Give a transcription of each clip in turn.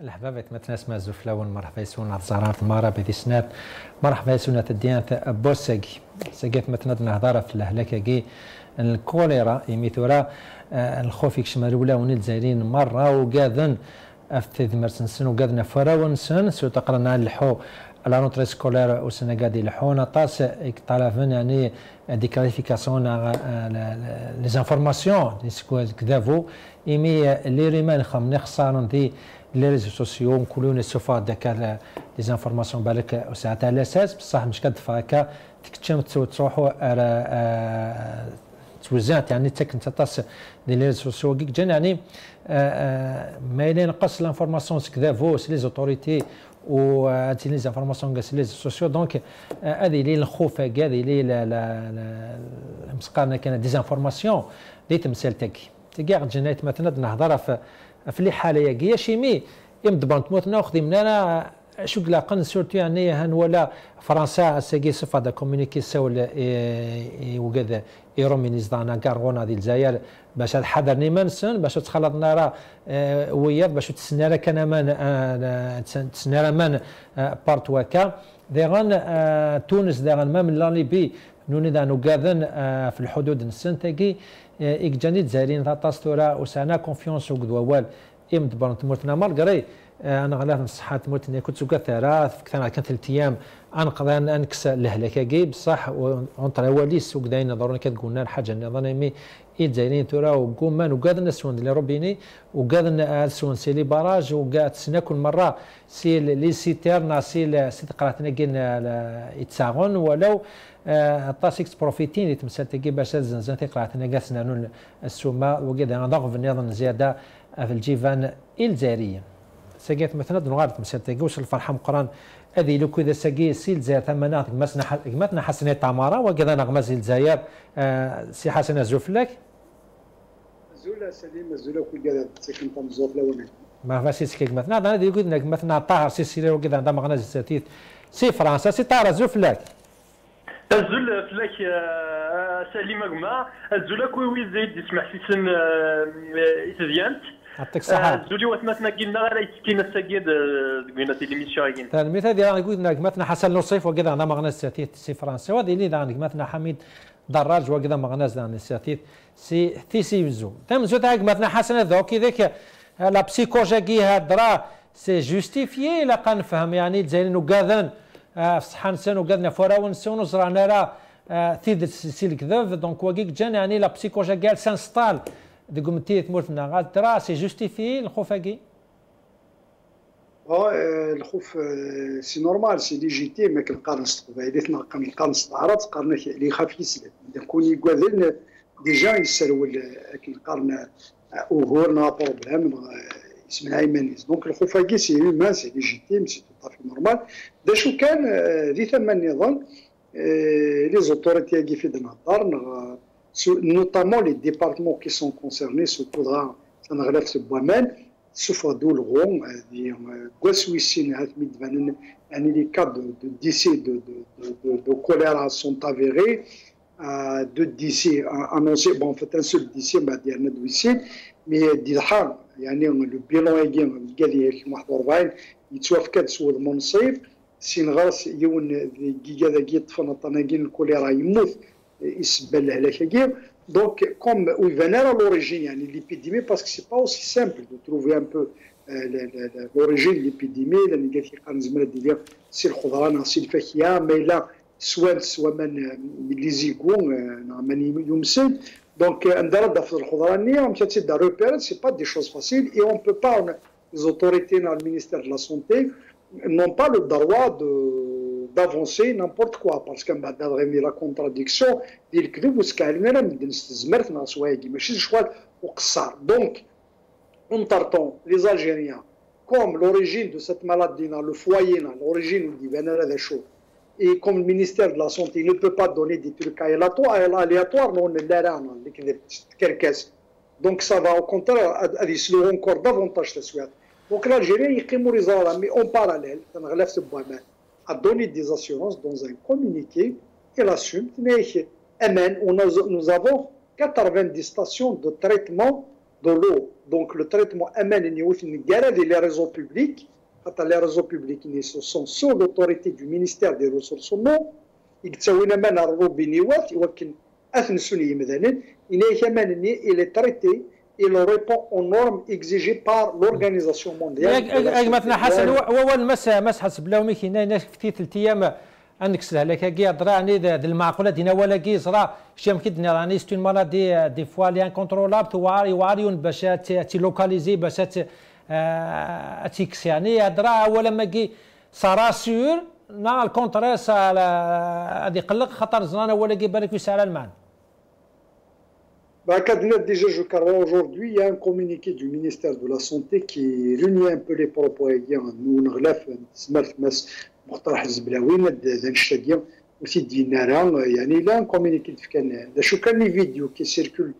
الحبابة مثلا اسمها زفلاون مرحبا يسونا زهرات مارا بذي سنات مرحبا يسونا تديان بوساقي ساقيت مثلا نهضر في الهلاكة الكوليرا يميثورا الخوفيك شمال ولا ونيل زايرين مرة وقاذن أفتذ مرسنسن وقاذنا فراونسن سو تقرنا الحو على نوتري سكولير وسنا قاعد يلحونا طاس طالفن يعني دي كلاريفيكاسيون لي زانفورماسيون دي سكوال كذافو إيمي اللي ريمان خم نخسرن دي لي ريزو سوسيو نقولون السوفا داك لي زانفورماسيون بالك ساعتها على اساس بصح مش كدفاكا تكتشم تروحوا توزعت يعني تكن تطاس دي لي ريزو سوسيو جن يعني ما ينقص لانفورماسيون كذافو لي زوتوريتي و هذه لي زانفورماسيون كاع لي سوسيو دونك هذه اللي الخوف هذه اللي مسقارنا كان دي زانفورماسيون اللي تمثلتك كاع جنيت مثلا نهضر في اللي حاله يا شيمي يمدبان تموت ناخذ من انا شو قلاقن سورتو يعني هن ولا فرنسا ساقي صفه دا كومونيكي سول وكذا يرومينيز دانا كارغونا ديال الجزائر باش الحضر نيمانسن باش تخلطنا راه وياض باش تسنى راه كان مان تسنى راه مان بارتواكا ديغان تونس ديغان ما من ليبي نوني دانو كاذن في الحدود نسنتاكي إكجاني تزارين تاستورا وسانا كونفيونس وكذا وال إمد برنت مرتنا مالغري أنا غلاف نصحات مرتنا كنت سوكا ثلاث كان 3 أيام أنقذ أنكس لهلكا جيب بصح وانطرا وليس وكذا ضروري كتقولنا الحاجة نظن مي الجزائريين تورا وكومان وكذا نسون اللي ربيني وكذا نسون سي لي باراج وكاع تسنى كل مرة سي لي سيتيرنا سي قراتنا كين يتساغون ولو طاسيكس بروفيتين اللي تمثلت باش الزنزان تقراتنا كاسنا السوما وكذا نضغط نظن زيادة في الجيفان الجزائرية ساقيت مثلا نغار تمثلت وش الفرحة مقران هذه لو كذا ساقي سي الجزائر ثمانات مثلا حسنية تعمارة وكذا نغمز الجزائر سي حسن زوفلك زولا سليم زولا كل كذا ساكن طم زوفلا ولا ما فاسي سكيك مثلا انا دي قلت لك مثلا طاهر سي سيري وكذا عندما غنز الساتيت سي فرنسا سي طاهر زوفلك الزول فلاك سليم اكما الزول كوي زيد يسمح في سن اتديانت يعطيك الصحة الزولي وثمتنا قلنا غير يتكين الساقيد قلنا تي ليميسيون كاين المثال ديال قلت لك مثلا حسن نصيف وكذا عندما غنز الساتيت سي فرنسا وهذه اللي عندك مثلا حميد دراج وكذا ما غنز الساتيت سي تيسي يوزو تمزو تاعك مثلا حسن ذوك ذاك لا بسيكولوجي هادرا سي جوستيفيي لا كنفهم يعني الجزائريين وكاذن في صحة نسان وقادنا فراون نسون وزرانا راه ثيد سي الكذب دونك واكيك جان يعني لا بسيكولوجي كاع سانستال ديك متي تمورتنا غادرا سي جوستيفي الخوفاكي الخوف سي نورمال سي ليجيتيم ما كنقارنش بعيدتنا كنقارنش العرض قارنا اللي خاف يسلم كون يقاذل ديجا يسرول كنقارن وهورنا بروبليم اسمها ايمانيز دونك الخوفاكي سي هيومان سي ليجيتيم سي tout à fait normal دا شو كان ذي ثم النظام لي زوتوريتي كي في النهار نوتامون لي ديبارتمون كي سون كونسيرني سو كودرا سنغلاف سو بوامان سوف دول غون هذه كواسويسين هاد ميدفانن يعني لي كا دو ديسي دو كوليرا سون افيري دو ديسي انونسي بون فات ان سول ديسي بعد ديالنا دويسين مي ديحان يعني لو بيلون يجي قال لي 41 يتوافق سود منصيف سين غاس يون كيكا ذاك يطفن طناقين الكوليرا يموت يسبل الهلاكه دونك كوم ويفانا لوريجين يعني ليبيديمي باسكو سي با اوسي سامبل دو تروفي ان بو لوريجين ليبيديمي لان قال لك قرن زمان ديال سي الخضران سي الفاكهه ما الا سواء من لي زيكون من يمسد دونك عندنا في الخضرانيه مشات دا روبير سي با دي شوز فاسيل اي اون بو با les autorités dans le ministère de la Santé n'ont pas le droit d'avancer n'importe quoi parce que la contradiction ديال الكذب وسكالنا لا من نستزمرت مع سوايقي ماشي شوال وقصار donc on partant les Algériens comme l'origine de cette maladie le foyer l'origine du vénère chaud et comme le ministère de la Santé ne peut pas donner des trucs aléatoires non donc ça va au contraire يسلو encore davantage la Donc l'Algérie يقيموا رزالة mais en parallèle تنغلف سبوامات a donné des assurances dans un communiqué elle assume nous avons 90 stations de traitement de l'eau Donc le traitement amène les réseaux publics, les réseaux publics sont sous l'autorité du ministère des Ressources humaines. Il est traité et il répond aux normes exigées par l'Organisation mondiale. مثلا حسن اول مسح بلاومي كاين في 3 ايام انك سهله كي دراني ذا المعقوله دينا ولا كي زرا شي مكدني راني ستون مالادي دي فوا لي انكونترولابل تواريون باش تي لوكاليزي باش تيكس يعني هضره ولا ما كي سارا سور نا الكونتريس هذه قلق خطر زنانه ولا كي بالك يسال المعنى. Déjà, je crois aujourd'hui, il y a un communiqué du ministère de la Santé qui réunit un peu les propos. Nous, on relève, مقترح الزبلاوين الشادية aussi il y a un communiqué de les vidéos qui circulent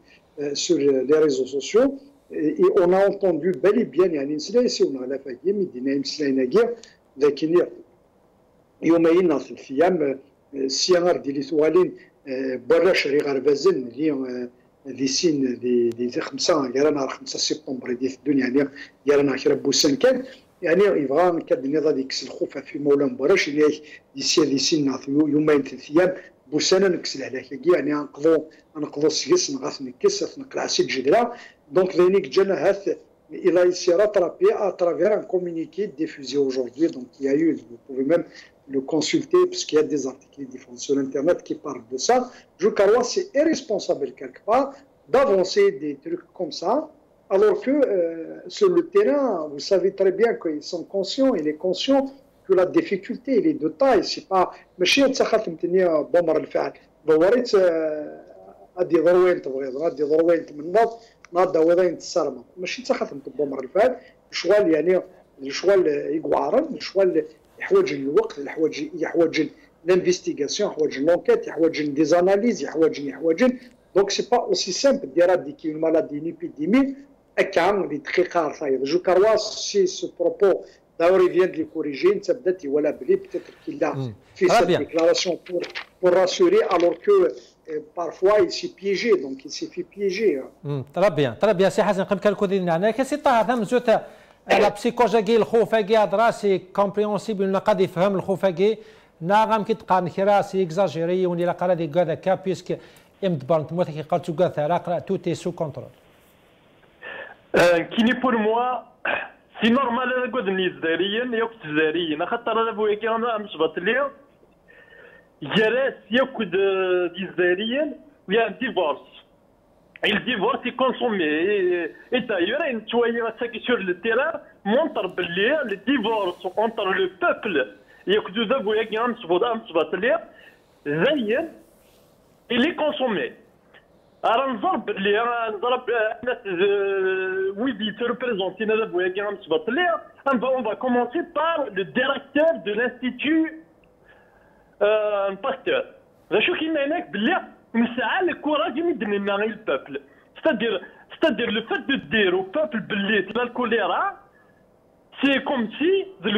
sur les réseaux sociaux et on a entendu bel et bien يعني نسلا on a la faillite مدينة نسلا ناقير لكن يومين في الأيام سيانار دي ليثوالين برا شري غربازن اللي دي سين دي 5 يرانا 5 سبتمبر دي الدنيا يعني يرانا كربو سن كان يعني يبغى كاد هذيك الخوف في مولا مبارش اللي دي سين يومين 3 ايام بوسانا نكسل على يعني نقضوا السيس نغاث نكس نقلع سيد جدرا دونك ذينيك جانا هاث il a été rattrapé à travers un communiqué diffusé aujourd'hui. Donc il y a eu, vous pouvez même le consulter parce qu'il y a des articles diffusés sur Internet qui parlent de ça. Je crois que c'est irresponsable quelque part d'avancer des trucs comme ça, alors que sur le terrain, vous savez très bien qu'ils sont conscients, il est conscient que la difficulté elle est de taille. C'est pas ماشي تسخط نتنيا بمر الفعل دوريت ادي ضروين تبغي ادي ضروين تمنض ناض وين تسرم ماشي تسخط بمر الفعل شغال يعني الشغال يقعرن الشغال يحوج الوقت يحوج الانفستيغاسيون يحوج لونكيت يحوج دي زاناليز يحوج دونك سي با اوسي سامبل دير دي كي مالادي نيبيديمي اكام دي دقيقه صاير جو كروا سي سو بروبو d'ailleurs il vient de les corriger نتبدت ولا بلي peut-être qu'il a fait cette déclaration pour rassurer alors que parfois il s'est piégé donc il s'est fait piéger. très bien سي حسن قبل كالكودين يعني كسي طه ثم زوت لا بسيكولوجي الخوف كي دراسي كومبريونسيبل قد يفهم الخوف كي ناغم كي تقارن كراسي اكزاجيري ولا قال دي كذا كا بيسك امد بارنت موت كي قالتو كاع تو تي سو كونترول كيني بور موا سي نورمال انا كود نيزاريين ياك تزاريين خاطر انا بويا كي انا مصبط لي جراس ياك ديزاريين ويا ديفورس الديفورس يكونسومي اي دايور شويه ساكي سور لو تيران مونطر باللي الديفورس اونتر لو بوبل ياك دو بويا كي انا مصبط لي زين اللي كونسومي راه نضرب اللي نضرب الناس ويدي تريبريزونتي هذا بويا كي غنصبط ليه اون فا كومونسي بار لو ديريكتور دو لانستيتو باستور شو كاين هناك باللي مسعى الكوراج يمدني لنا غير البوبل ستادير لو فات دو دير او بوبل باللي تلا الكوليرا سي كوم سي ذو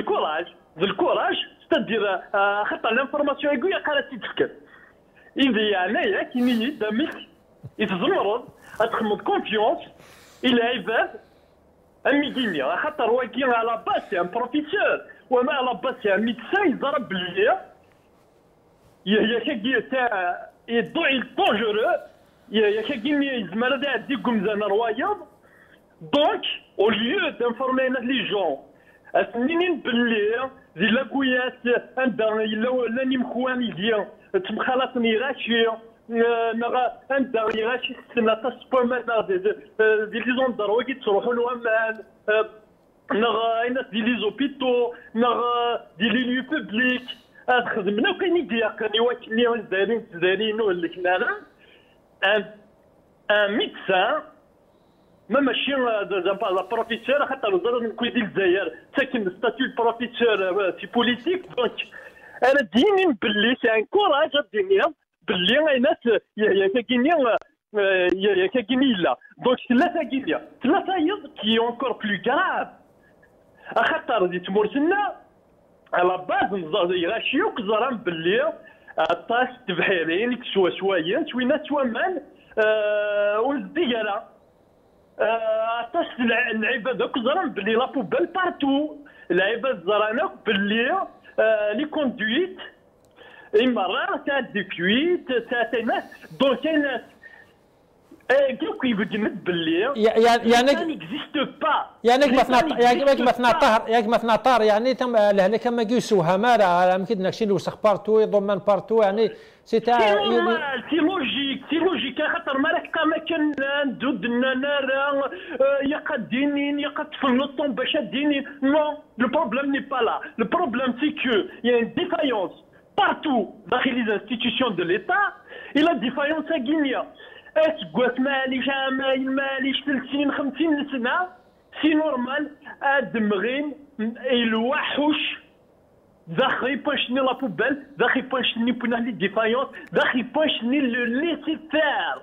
الكوراج ستادير خاطر لانفورماسيون يقول قالت تتفكر اذا يعني كاين دامك يتزمرض تخمض كونفيونس الى عباد اميدينيا خاطر هو كي على باس سي ان بروفيسور وما على باس سي ان ميدسان يضرب باللي يا كي تاع يدوي دونجورو يا كي يزمر هذا يدي قمزان روايض دونك او ليو دانفورمي لي جون اثنين باللي زي لاكويات عندها الا نيمخواني ديال تمخلطني راشي نغا عند غاشي سنه تسبوما دي لي زوندار وكي تروحوا لوامان نغا الناس دي لي زوبيتو نغا دي لي ليو بوبليك خدمنا وكاين دياقني واكلي زارين ولا كنا ان ميدسان ما ماشي لا بروفيسور خاطر الوزاره من كويدي الجزائر ساكن ستاتيو بروفيسور سي بوليتيك دونك انا ديني باللي سي ان كوراج الدنيا باللي الناس يا كاكيني لا دونك ثلاثه يض كي اونكور بلو كراف خاطر دي تمورتنا على باز نزار غاشيوك زران باللي طاس تبحيرين كسوا شويه شوينا شوامان والدياله عطاش اللعيبه دوك زران باللي لا بوبال بارتو اللعيبه زرانك باللي لي كوندويت مرة تاع دي كويت تاع ناس دونك ناس كيف يقدمت باللي يعني نيكزيست با يعني مثلا طار يعني تم لهنا كما يسوها ما يمكن نكشي وسخ بارتو يضمن بارتو يعني سي لوجيك خاطر مالك كما كان ندود نارا يقدينين يقتفلطون باش دينين نو لو بروبليم ني با لا لو بروبليم سي كو يا ان ديفايونس partout dans les institutions de l'État et la défaillance à Guinée. تقول ماليش عامين ماليش 30 50 سنه سي نورمال ادمغين الوحوش داخل باشني لا بوبال داخل باشني بنا لي ديفايونس داخل باشني لو ليسي فير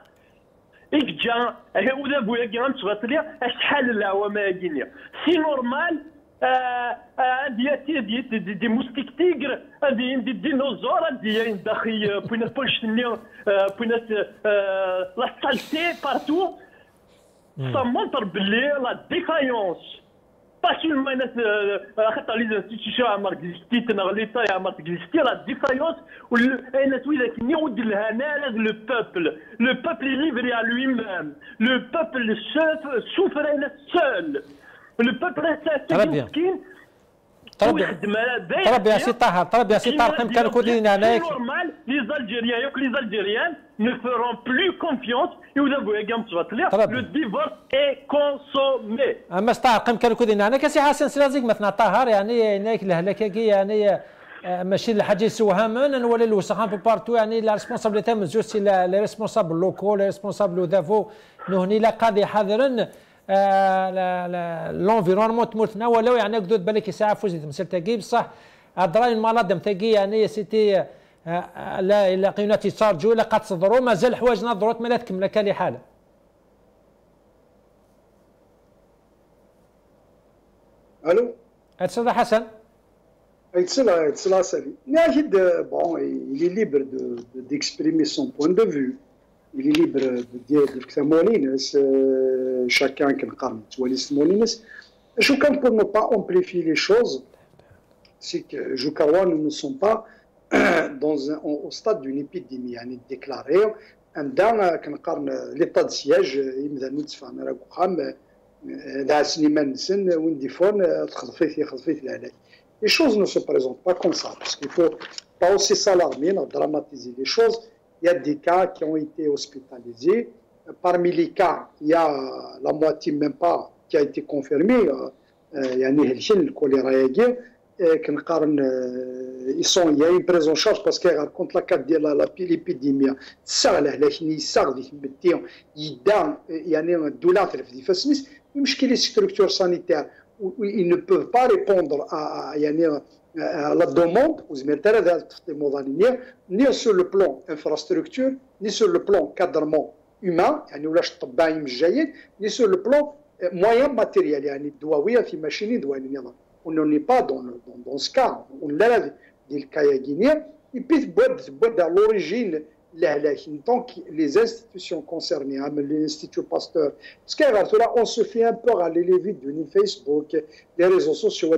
إيك جا وذا بويا كان تغطلي شحال العوام غينيا سي نورمال دي موستيك تيغر دي ديناصور دي داخل بنا باشني بنا لا سالتي بارتو ça montre باللي لا ديفايونس pas seulement خاطر لي انستيتيوشن عمر كزيستي تنغليطا عمر كزيستي لا ديفايونس والناس ولا كني ود الهنا لو بوبل ليفري à lui-même le peuple souffre seul le peuple مسكين طرب يا سي طاهر كان كودين عليك نورمال لي زالجيريان ne feront plus confiance et vous avez le divorce est consommé. اما استعقم كان كودين انا كسي حسن سلازيك مثلا طاهر يعني هناك لهلكاكي يعني ماشي الحاجه يسوها من ولا الوسخان في بارتو يعني لا ريسبونسابيلتي من جوستي لي ريسبونسابل لوكو لي ريسبونسابل دافو نهني لا قاضي حاضرا لونفيرونمون تموتنا ولاو يعني قدود بالك ساعه فوز تمثل تاكي بصح الدراين مالادم تاكي يعني سيتي لا قيمتي تشارجو لا قد تصدروا مازال حوايجنا ضرورت ما لا تكمل كالي حاله. الو استاذ حسن Cela, bon, il est libre d'exprimer son point de vue. Il est libre de dire que c'est Molines, chacun qui parle de Molines. Je pense pour ne pas amplifier les choses, c'est que Joukawa, nous ne sommes pas au stade d'une épidémie déclarée. Dans l'état de siège, il me donne une femme, la Siniman Sen, Windifon, Khazfeit la. Les choses ne se présentent pas comme ça, parce qu'il ne faut pas aussi s'alarmer, dramatiser les choses. Il y a des cas qui ont été hospitalisés. Parmi les cas, il y a la moitié même pas qui a été confirmée. Il y a le choléra. Il y a une prise en charge parce que contre la carte de l'épidémie, il y a une douleur. Il y a les structures sanitaires où ils ne peuvent pas répondre à la demande ni sur le plan infrastructure, ni sur le plan cadrement humain, ni sur le plan moyen matériel. On n'en est pas dans ce cas. On l'a dit le cas guinéen. Et puis, à l'origine, donc les institutions concernées, l'Institut Pasteur, parce que là, on se fait un peu râler les vides de Facebook, les réseaux sociaux,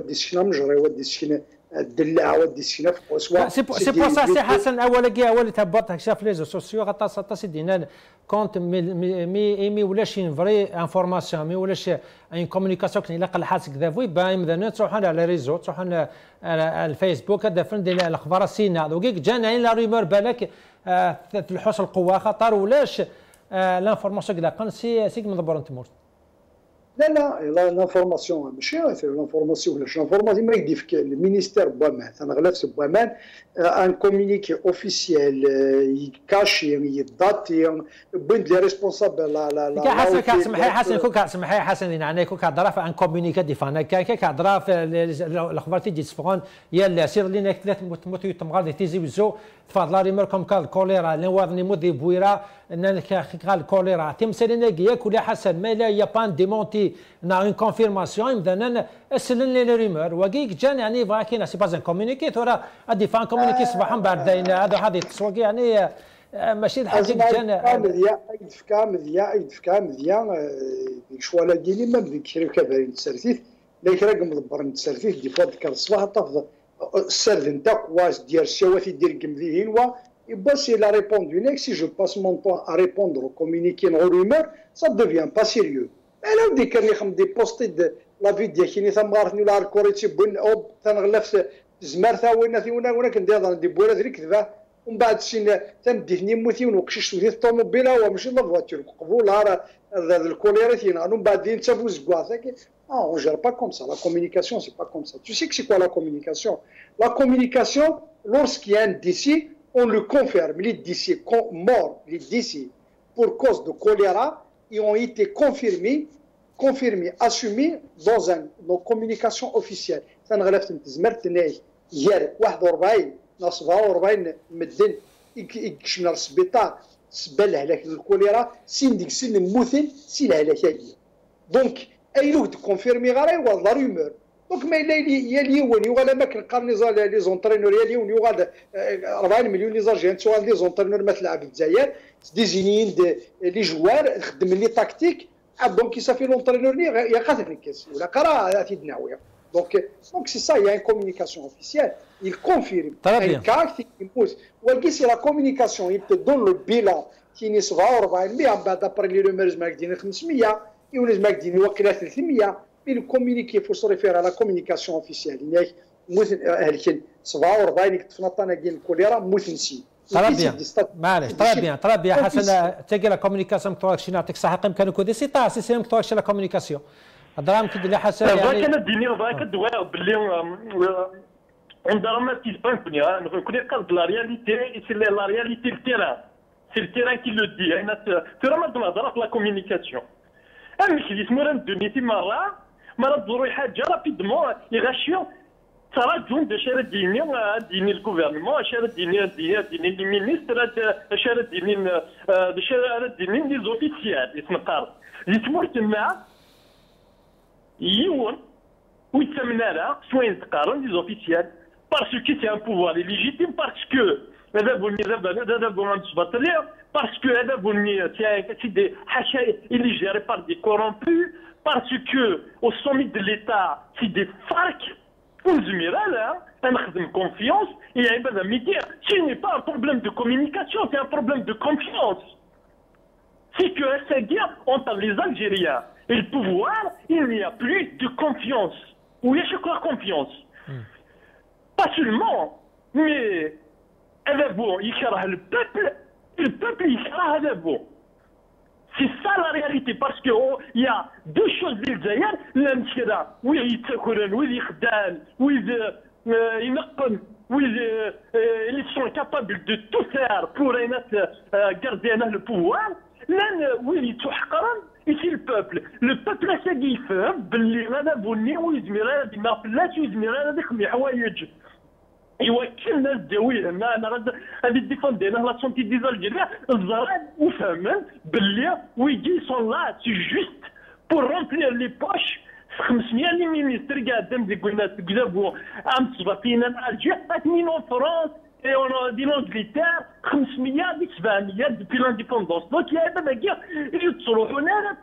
سي بور سا سي حسن اول تهبط شاف لي ريزو سوسيو غطاس دينا كونت مي ولاش ان فري انفورماسيون مي ولاش ان كومونيكاسيون كاين لا حاسك ذافوي باين مثلا تروحوا على ريزو تروحوا على الفيسبوك هذا فين ديال الاخبار السينا دوكيك جانا لا ريمور بالك في الحوس القوه خطر ولاش لانفورماسيون كذا قن سي مدبر انت مور لا l'information ماشي l'information ما يدير المينيستير بوامان انا غلفت بوامان ان كومونيكي اوفيسيال يكاشي يداتي بنت لي ريسبونسابل لا حسن كاسمحي حسن يعني كون كهضر في ان كومونيكي ديفانا كهضر في الاخبار تيجي تسفغون يا سير لينا ثلاث موت تمغادي تيزي وزو تفضل ريمر كوم كال كوليرا نوضني مودي بويرا ان كال كوليرا تمثلنا كياك ولا حسن ما لا يا بان ديمونتي نا اون كونفيرماسيون مثلا اسلن لي ريمور وكيك جان يعني فاكين سي با ان كومونيكي ترى ادي فان كومونيكي صباحا بعد هذا هذه التسويق يعني ماشي الحاجه كان يدفكا مزيان ديك شوالا ديالي ما ديك شركه باين تسرتيت لا كراك مدبر نتسرتيت دي فوا ديك الصباح طاف السرد نتاع واش ديال الشوافي ديال كمذيين و يبا سي لا ريبوندو نيك سي جو باس مون طون ا ريبوندر او كومونيكي نو رومور سا ديفيان با سيريو انا ودي كان لي خم دي بوستي لا فيديو كيني ثم غارتني ولا الكوريتي بن او تنغلف زمارتا وين كندير دي بولا دريك كذا ومن بعد شي تنديتني موتي ونوقشش في الطوموبيله وماشي لا فواتور قبول الكوليرا تينغنو من بعد انت فوز كاع on gère pas comme ça. La communication, c'est pas comme ça. Tu sais que c'est quoi la communication? La communication, lorsqu'il y a un décès, on le confirme. Les décès morts, les décès pour cause de choléra, ils ont été confirmés, assumés dans nos communications officielles. Ça ne relève pas de zmertnei. Hier, 41 ناس 44 مدن يكشمنا السبيطار سبا الهلاك الكوليرا سين ديك السن موثن سي الهلاك هادي دونك اي لوغ كونفيرمي غير هو لا رومور دونك ما الا يا اليوم ولا ما كنقارن لي زونترينور يا اليوم يوغاد 40 مليون لي زارجين سواء لي زونترينور ما تلعب في الجزائر ديزينيين لي جوار خدم لي تاكتيك دونك صافي لونترينور يا قاتل الكاس ولا قرا تيدناويه Donc c'est ça, il y a une communication officielle, il confirme un cas qui impose. Ou c'est la communication, il te donne le bilan qui n'est pas 40 d'après les rumeurs, il y a 500, il y a 300, mais le communiqué, il faut se référer à la communication officielle. Il y a 47 كتفنطنا كاين الكوليرا موثنسي très bien حسن تلقى لا كومونيكاسيون كتوكشي نعطيك صحه يمكن كودي سي تا سي سيم كتوكشي لا كومونيكاسيون الدراهم كي اللي حسن يعني انا ديني ضاك الدواء باللي عندنا ما تيسبان كوني قصد لا رياليتي سي لا رياليتي التيران سي التيران كي لو دي انا ترى ما نهضر في لا كومونيكاسيون انا كي اسمو دونيتي مره تزوري حاجه رابيدمون يغاشيو تراجعون شارع ديني الجوفرنمون شارع ديني لي مينيستر شارع ديني لي زوفيسيال اسم قارب يتمر تما يون ويتسمى لها سواء تقارن لي زوفيسيال باسكو سي ان بوفوار ليجيتيم باسكو هذا بني باسكو هذا بني سي دي حاشا اللي جيري بار دي كورومبو باسكو او سومي دو ليتا سي دي فارك ونزميرا نخدم كونفيونس يعني هذا ميدير سي ني با ان بروبليم دو كومونيكاسيون سي ان بروبليم دو كونفيونس c'est que à cette guerre entre les Algériens et le pouvoir, il n'y a plus de confiance. Oui, je crois confiance. Pas seulement, mais le peuple, il sera bon. C'est ça la réalité, parce qu'il y a deux choses d'Algérie, l'Amsira, oui, il se oui, il khdan, oui, il naqon, oui, ils sont capables de tout faire pour garder le pouvoir. Là, oui, ici le peuple a ساقي يفهم باللي هذا بني ويزمر هذا ديما بلاش ويزمر هذا يخمي حوايج يوكلنا الدوير انا غادي ديفوندينا لا سونتي دي زالجيريا الزراد وفهمن باللي ويجي سون لا سي جوست بور رومبلير لي بوش 500 لي مينيستر قاعدين قلنا تقلبوا ام سباقينا الجي اتنين اون فرنسا et on a dit l'Angleterre 500 700 depuis l'indépendance. Donc il y a des guerres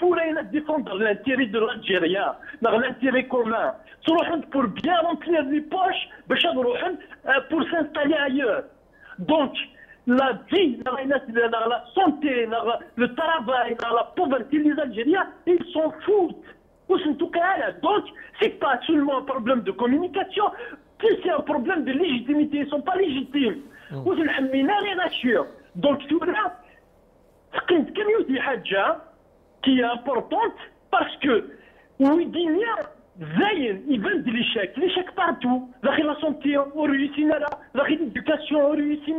pour défendre l'intérêt de l'Algérie, l'intérêt commun. Pour bien remplir les poches, pour s'installer ailleurs. Donc la vie, la santé, le travail, la pauvreté des Algériens, ils s'en foutent. Donc c'est pas seulement un problème de communication, c'est un problème de légitimité, ils ne sont pas légitimes. Donc, tout là, qui est importante parce que, ils vendent l'échec partout. La santé, on réussit, l'éducation, on réussit,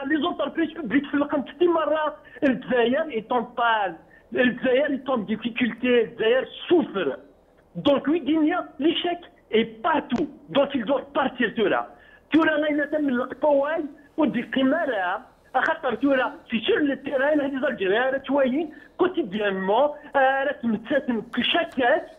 les entreprises publiques, le Zaïre est en panne, le Zaïre est en difficulté, le Zaïre souffre. Donc, l'échec et partout. Donc ils doivent partir de là. Tu as une القواي ودي قمالها خاطر تورا في sur le terrain les Algériens توين quotidiennement راه تمتساتم كشكات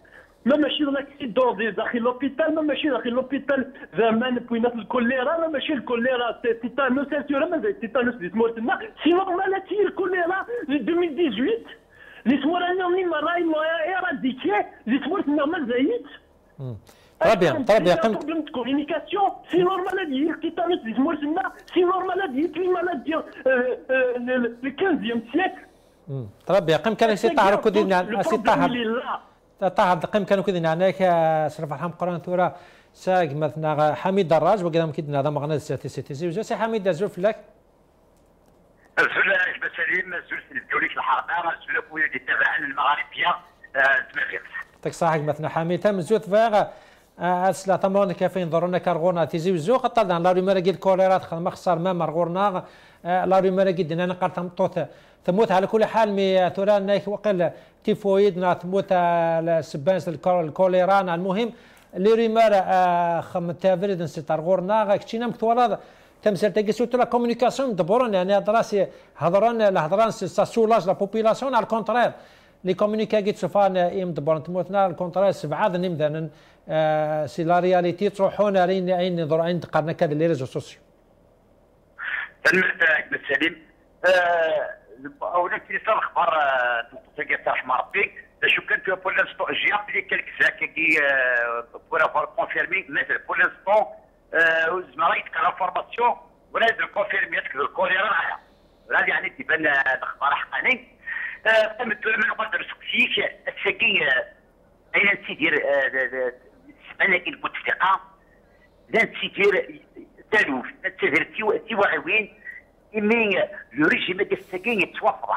ما ماشي لاكسيدون داخل لوبيتال، ما ماشي داخل لوبيتال زمان بوينات الكوليرا، ما ماشي الكوليرا تيتانوس سيرتو ما زي تيتانوس اللي تموتنا سي نورمال هادشي الكوليرا 2018 اللي تمورنا ما راي ايراديكي اللي تموتنا ما زايد. طيب يا قم بروبليم دو كومونيكاسيون سي نورمال هادي التيتانوس اللي تموتنا سي نورمال هادي كي مالادي لو 15 سيكل. طيب يا قم كان سي طاهر كودين سي طاهر قم كانوا كذا هناك شرف الحم قران ثورة ساق مثلا حميد دراج وقدام كدنا هذا مغنى سي وجا حميد زوف لك الفلاح بسليم زوج الدوليك الحرقه زوج خويا اللي تابع المغاربيه تمافيق تك صاحك مثلا حميد تم زوت فاغ اسلا تمون كافين ضرنا كارغونا تيزي وزو قطلنا لا ريمرا قيد كوليرات خدمه خسر ما مرغورنا لا ريمرا قيد انا قال تمطوت تموت على كل حال مي ثورا نايك وقل تيفويد تموت السبانس الكوليران المهم اللي ريمار خم تافريد نسترغورنا كتشينا مكتورا تمثل تاكي سوتو لا كومونيكاسيون دبورون يعني هضراسي الهضران سا سولاج لا بوبيلاسيون على الكونترير لي كومونيكا سوفان ام دبورن تموتنا الكونترير سبعه نمدن سي لا رياليتي تروحون اين نظر عند قرنا كذا لي ريزو سوسيو تلمت سليم ولكن صار اخبار تلقى رحمه ربي شو كان في بور لانستون جي ابلي كالك زاك كي بور افوار كونفيرمي مازال بور لانستون زعما يتكلم انفورماسيون ولازم كونفيرمي الكوليرا معايا هذا يعني تبان الاخبار حقاني تمت من نقدر سكسيك الساكي اين تيدير سبانه المتفقه لا تيدير تالوف تدير تيواعوين إمي لو ريجيم ديال الساكين يتوافق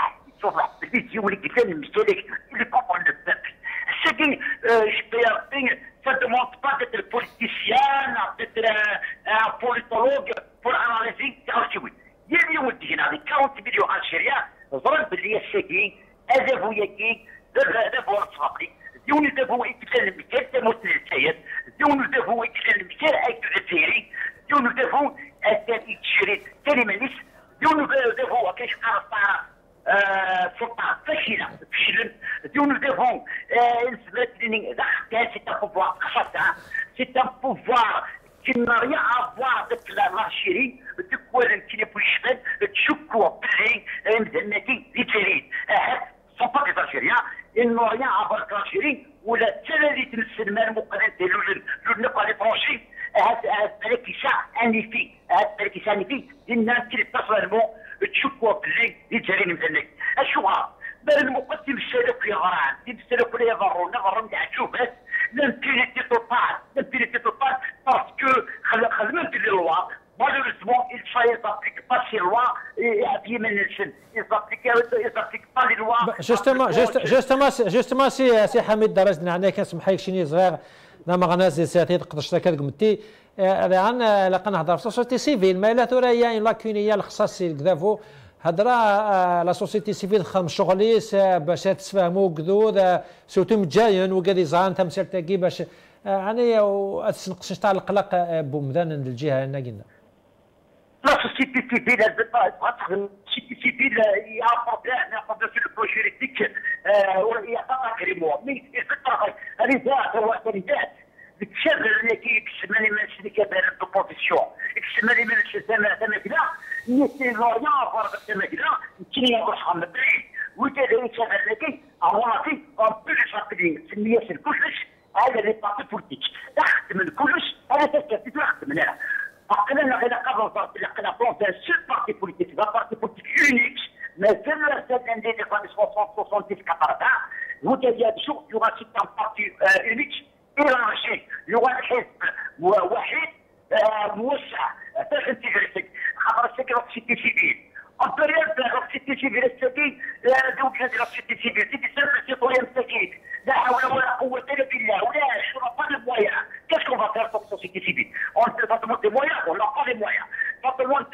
بالفيديو اللي قدام المشترك اللي كومبون لو بوبل الساكين جبير ça ne demande pas d'être politicien, d'être un politologue pour analyser التعاوشي. اليوم ودينا هذه 40 مليون الجيريان ضرب باللي الساكين هذا هو يكي هذا هو الصافي ديون دابو يتكلم المثال تموت الجزائر ديون دابو يتكلم المثال اي الجزائري ديون دابو الثاني تشري ثاني مانيس ديون دابو كاش قرص سلطه فاشله فشل ديون دابو نسبه لي ضغط سي ان بوفوار قصدها سي ان بوفوار كنا ريا افوار داك الارشيري تكوالن كي بو الشمال تشكوا باللي مزناتي دي تريد سون با دي الجيريان انه ريا افوار الارشيري ولا تلالي تمثل مال مقارنه ديالو لو لي فرونشي هاد الكيسا انيفي هاد الكيسا انيفي الناس اللي بيرسونيلمون تشكوا باللي يجري مزنك اشوها بل المقدم السلوك يا غرام السلوك اللي يضرونا غرام تاع تشوفات لامبينيتي توتال باسكو خدمت لي لوا malheureusement il ne s'applique pas ces lois et من السن il s'applique pas les lois justement سي حميد درجنا علينا كنسمح لك شي صغير لما غنازل ساعتين تقدرش كذا قمتي عن لقى نهضر في سوسيتي سيفيل ما لا ثورا هي لاكونيه الخصاصي كذافو هضره لا سوسيتي سيفيل خدم شغليس باش تفهموا كذو سورتو متجاين وكادي زعان تمثيل تاكي باش يعني تنقص تاع القلق بومدان الجهه هنا قلنا لا سوسيتي سيفيل تخدم سوسيتي سيفيل يا بروبليم في البرو جوريديك ويعطيك ريمو مي الفكره هذه ذات هو ذات تشغل اللي كيكسمني من الشركه ديال البروفيسيون يكسمني من الشركه كذا نيتي لوريا فرق كذا نتيني نروح من بعيد وكذا يشغل لك اغلاطي بلي شاطرين سميه كلش هذا اللي بارتي بوليتيك تخدم من كلش انا تكتب تخدم من هنا عقلنا غير قبل لقينا بلونتي سير بارتي بوليتيك بارتي بوليتيك يونيك مازال سيت عندي دي 60 كطردا وكذا شوف يوغا سيت بارتي يونيك إيرانشي يوغا حزب وحيد موسع باش انتيغريتك خاطر السكي سيتي سيفيل البريد سيتي سيفيل السكي دوك هذه سيتي سيفيل سيتي سيفيل سيتويان سكي لا حول ولا قوة إلا بالله ولا شرطة لي مويان كاش كون فا فير بور سوسيتي سيفيل اون فا تمونت دي مويان ولا با لي مويان فا تمونت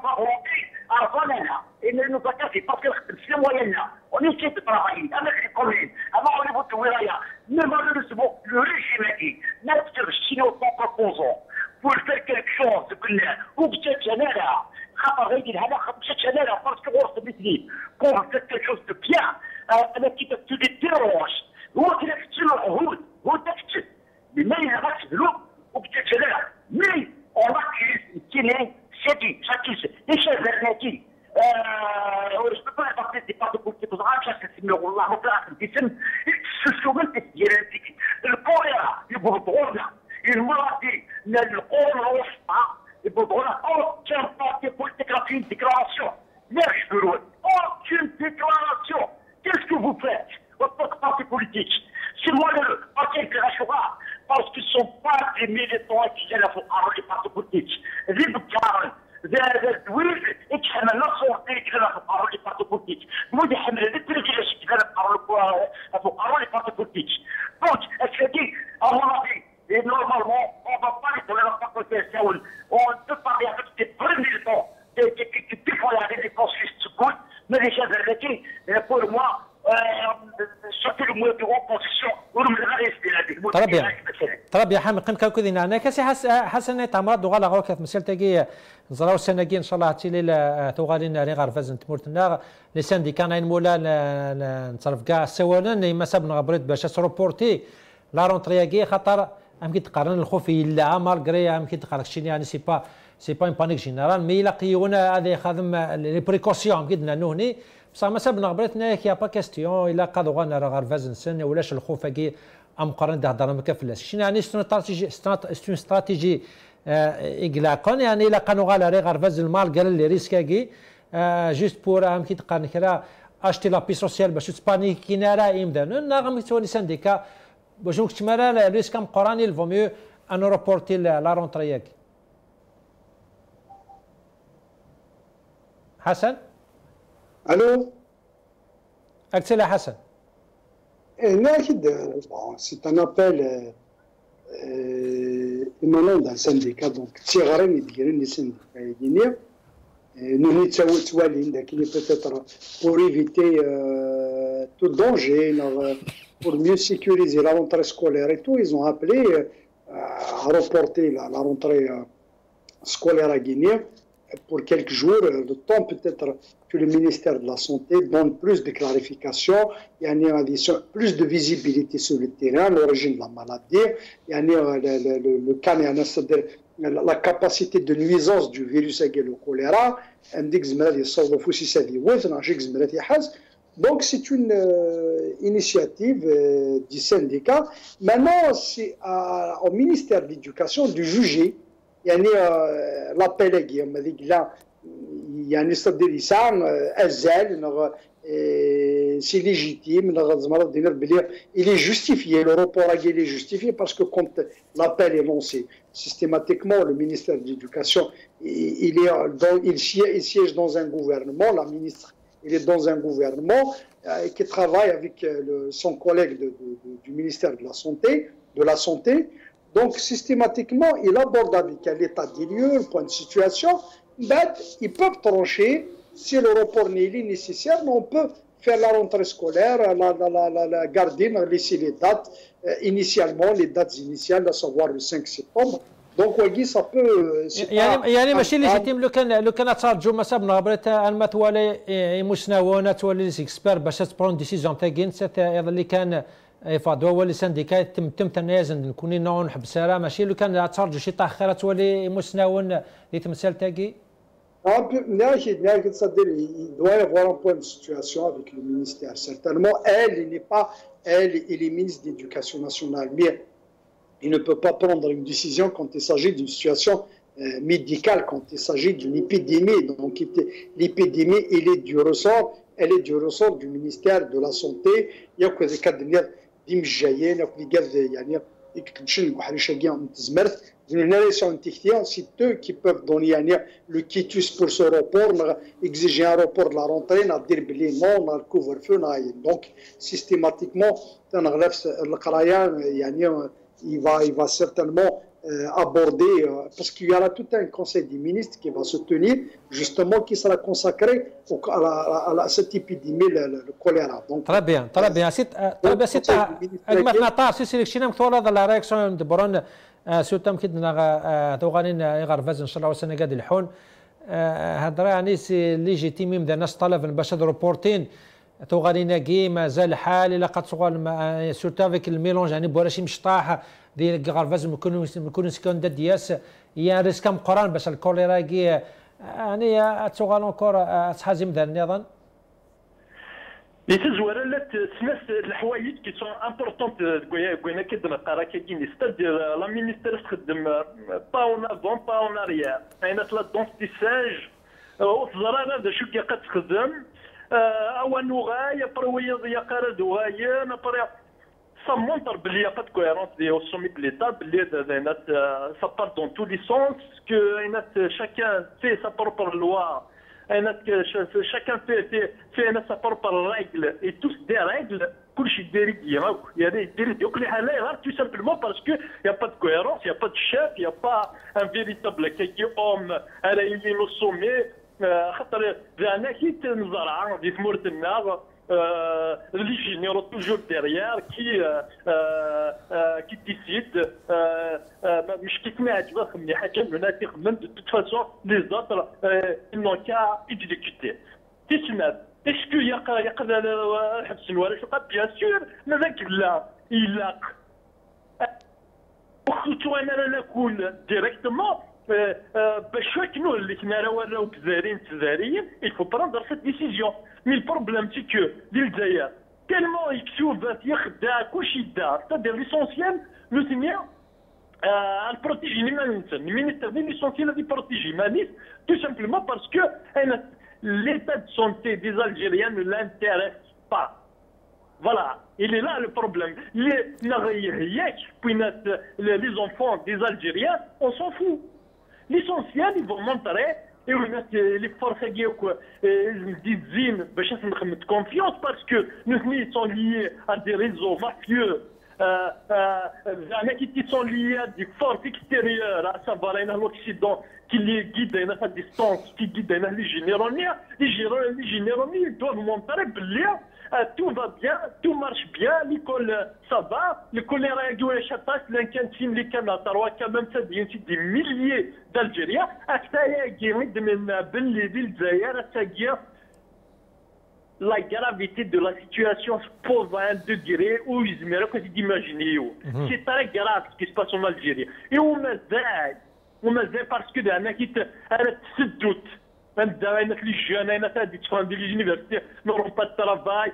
فولونتي ارفاننا ان نو فاكاسي باسكو نخدم سي موياننا ونسيت ترافايي انا في كومين اما اون نيفو دو ولايه مي مالوريسمون لو ريجيم كي نكتب شنو بروبوزون pour faire quelque chose قلنا وبجات انا خاطر غيدير هذا بجات انا باسكو غرفه مثلي pour faire quelque chose de bien انا كي تديروش هو كي تشلوه mais il reste de l'eau, ou peut-être là. Mais on accuse qui est, c'est dit, les chefs vernétis. Je ne peux pas apporter des parts de politique aux arabes, ça c'est le choléra, le bourdrona, une maladie, le corona, le bourdrona, aucun parti politique a fait une déclaration. Aucune déclaration. Qu'est-ce que vous faites en tant que parti politique? C'est moi le parti international, parce qu'ils ne sont pas des militants qui viennent à les partis politiques. الدويل يتحمل نصور كذا في القرار اللي بارتي بوليتيك دويل يحمل التريجيش كذا في القرار اللي بارتي بوليتيك دونك الشديد الماضي نورمالمون اون با با يدير لا فاكولتي ساول اون دو باري افيك دي بري ميليتون دي ديفوي افيك دي كونسيست تكون ماشي هذا التي بور موا surtout le moyen de opposition طرب يا حامد قيم كاكو ذينا انا كاسي حسن تمرد دوغالا غو كاف مسال تاكي نزراو السناكي ان شاء الله تيلي توغالين ري غرفاز تمورتنا لي سانديكا ناين مولا نتصرف كاع السوالا ما ساب نغبريت باش تروبورتي لا رونترياكي خاطر يمكن تقارن الخوف لا مالغري يمكن تقارن شي يعني سي با ان بانيك جينيرال مي لا قيونا هذا خادم لي بريكوسيون يمكن نهني بصح ما ساب نغبريتنا يا با كاستيون الا قادو غانا غرفاز نسن ولاش الخوف كي ام قرن تهضر ما كفلاش شنو يعني استراتيجي اقلاقا يعني الا كانوا غالا ري غرفاز المال قال لي ريسكاكي جوست بور ام كي تقارن كرا اشتي لابي سوسيال باش تبانيكي نارا يمدان نغم تولي سانديكا باش نكتب مالا ريسك ام قراني الفو ميو ان روبورتي لا رونترياك حسن الو اكتلا حسن c'est un appel émanant d'un syndicat, donc Tsigarin et Dirin, les syndicats guinéens. Nous nous peut-être pour éviter tout danger, pour mieux sécuriser la rentrée scolaire et tout, ils ont appelé à reporter la rentrée scolaire à Guinée pour quelques jours, le temps peut-être que le ministère de la Santé donne plus de clarifications, il y a une addition, plus de visibilité sur le terrain, l'origine de la maladie, il y a le cas, c'est-à-dire la capacité de nuisance du virus et le choléra, donc c'est une initiative du syndicat. Maintenant, c'est au ministère de l'Éducation de juger. يعني لابيل هما ذيك لا يعني صدر لسان ازال سي ليجيتيم زعما دير بلي il est justifié le report il est justifié parce que quand l'appel est lancé systématiquement le ministère de l'Éducation il siège dans un gouvernement, la ministre il est dans un gouvernement qui travaille avec son collègue du ministère de la santé. Donc, systématiquement, il aborde avec l'état des lieux, le point de situation. Ils peuvent trancher si le report n'est nécessaire, mais on peut faire la rentrée scolaire, la garder, laisser les dates initialement, les dates initiales, à savoir le 5 septembre. Donc, oui, ça peut. يعني ماشي ليجيتيم لو كان ترجو ما ساب نغبرت ما تولي مسناونه تولي اكسبير باش تبرون ديسيزيون تاعين اللي كان يفاضوا هو اللي سانديكات تم تنازل نكوني نون حبساره ماشي لو كان ترجو شي تاخر تولي مسناون اللي تمثال تاكي. C'est-à-dire il doit y avoir un point de situation avec le ministère. Certainement, il n'est pas, il est ministre de l'Éducation nationale, mais il ne peut pas prendre une décision quand il s'agit d'une situation médicale, quand il s'agit d'une épidémie. Donc, l'épidémie, elle est du ressort du ministère de la Santé. Il y a que des cas de ديمجايين او اللي قال يعني يكتشن وحريشه كاع متزمرت c'est eux qui peuvent donner le quitus pour ce report, exiger un report de la rentrée, dire non, le couvre-feu. Donc, systématiquement, il va certainement aborder, parce qu'il y aura tout un conseil des ministres qui va se tenir, justement, qui sera consacré à cette épidémie, le choléra. Donc, très bien. La réaction de Boron, surtout كنا توغانين غرفاز ان شاء الله وسنه قاد الحون هضره يعني سي ليجيتيم من الناس طلب باش هاد روبورتين توغالينا كي مازال الحال الا قد صغال سورتو افيك الميلونج يعني بوراشي مشطاح ديال غارفاز مكون سكون دياس يا ريسك مقران باش الكوليرا كي يعني تغال اونكور تحازم ذا النظام لي تزوار لا سناس الحوايج كي سون امبورطونت كوينا كيدنا قرا كاين ستادير لا مينيستير تخدم باون افون باون اريا اين لا دونس دي ساج وتزرا هذا شو كي قد تخدم اوان وغايه برويض يا قرد وغايه نبرا ça montre qu'il n'y a pas de cohérence au sommet de l'État, ça part dans tous les sens, que chacun fait sa propre loi, chacun fait sa propre règle, et tous des règles, il y a des règles, tout simplement parce qu'il n'y a pas de cohérence, il n'y a pas de chef, il n'y a pas un véritable homme à l'éliminer au sommet. خاطر انا كي تنزرع في مورتنا اللي جينيرو توجور ديريير كي ديسيد مش كيف ما عجبه خمني حاجه من هنا تخمم دو توت فاسون لي زوتر نون كا اكزيكوتي تسمع اسكو يقدر حبس الورش وقد بيان سور ماذاك لا الا وخصو انا نكون ديريكتومون باش كنو اللي كنا راو تزاريين il faut prendre cette décision mais le problème c'est que l'Algérie tellement يكسوف يخدع كلشي دار c'est-à-dire l'essentiel le tenir البروتيجي الانسان المينيستر ديال ليسونسيال اللي بروتيجي مانيس tout simplement parce que l'état de santé des Algériens ne l'intéresse pas. Voilà, il est là le problème. Les enfants des Algériens, on s'en fout. L'essentiel, ils vont montrer les forces disent de confiance parce que nous sont liés à des réseaux mafieux. Qui sont liés à des forces extérieures, à savoir l'Occident qui les guide à distance, qui guide les généraux. Les généraux, ils doivent montrer tout va bien, tout marche bien, l'école ça va, l'école est régulière, chaque l'incantine, les canards, quand même ça devient des milliers d'Algériens, à ça y est, la gravité de la situation se pose à un degré où ils méritent d'imaginer. C'est très grave ce qui se passe en Algérie. Et on a parce que se doute. Les jeunes, les universités n'auront pas de travail,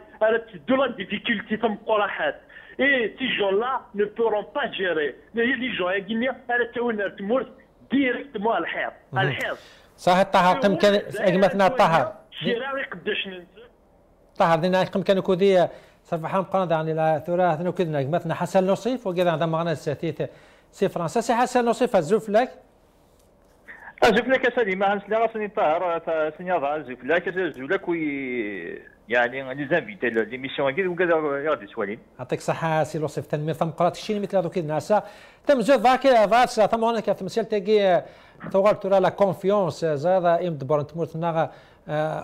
de la difficulté. Et ces gens-là ne pourront pas gérer. Les gens, ils directement à l'Herd. صحيح طه قمكن اجمتنا طه طه دينا قمكن كودي صفحه مقنده عن الثوره ثنا كدنا اجمتنا حسن نصيف وكذا عندما معنا الساتيت سي فرنسا سي حسن نصيف الزوف لك أزوف لك سليم هانس لا راسني طاهر سني هذا أزوف لك لك يعني لي زانفيتي ليميسيون كي وكذا غادي سوالين يعطيك الصحة سي لوصيف تنمير ثم قرات شي مثل هذوك الناس تم زو ذاك ثم هناك تمثيل تاكي توغال ترى لا كونفيونس زاد يمدبر تمورتنا